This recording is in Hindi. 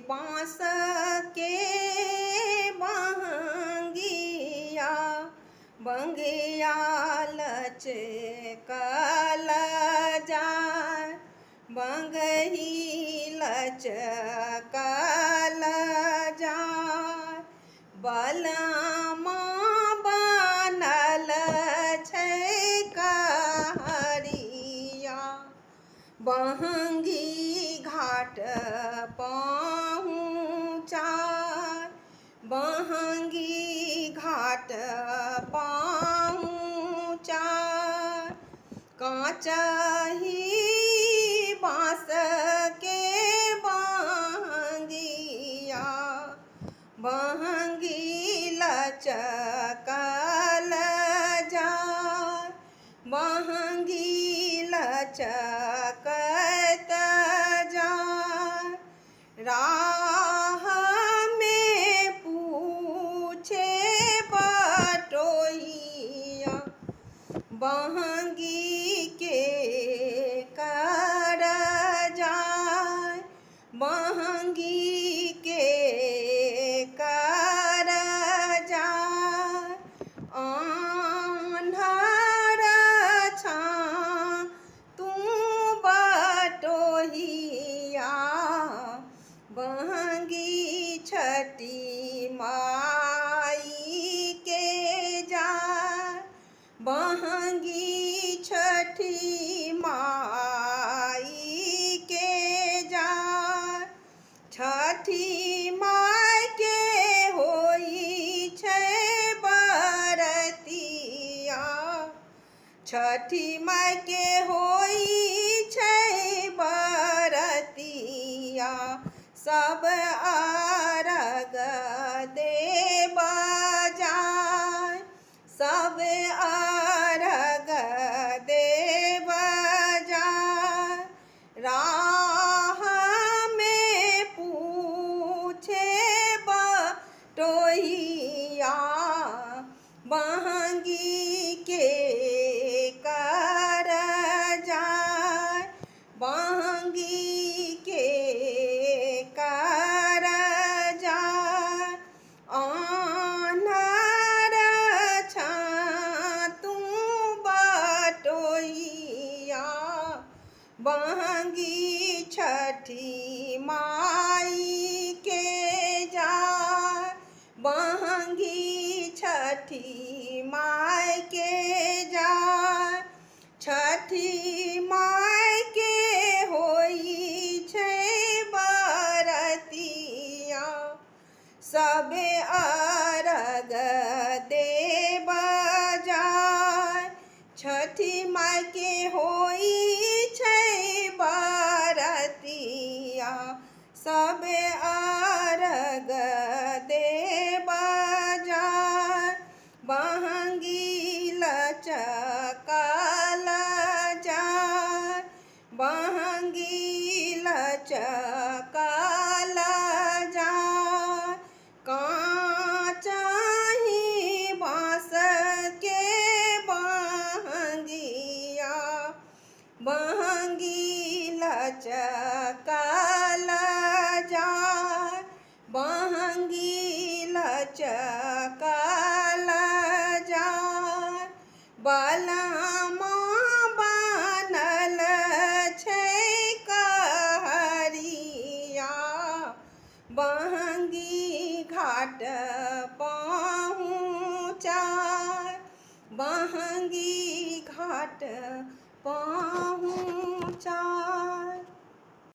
बाँस के बहंगिया बंगिया लचकल जाय बंगही लचकल जाय बलमा बनल छै कहरिया बहंगी घाट पहुँचाय बहंगी घाट पहुँचाय काँचही बाँस के बहंगिया बहंगी लचकल जाय बहंगी लचकत जाय राह में पूछे बटोहिया बहंगी के कर जाय बहंगी के कर जाय आन्हर छाँ तू बटोहिया बहंगी छठी माई के जाय बहंगी छठी माई के जाय छठी माई के होई छै बरतिया छठी माई के होई छै बरतिया सब अर्घ देब जाय सब अर्घ देब जाय राह में पूछे बटोहिया बहंगी के कर जाय बहंगी के कर जाय आन्हर छाँ तू बटोहिया बहंगी छठी माई के जाय बहंगी छठी माई के जाय छठी माई के होई छै बरतिया सबे अर्घ देब जाय छठी माई के होई छै बरतिया सबे अर्घ देब जाय बहंगी लचकल जाय बहंगी लचकल जाय काँचही बाँस के बहंगिया बहंगी लचकल जाय बहंगी लचकल जाय बलमा बनल छै कहरिया बहंगी घाट पहुँचाय बहंगी घाट पहुँचाय।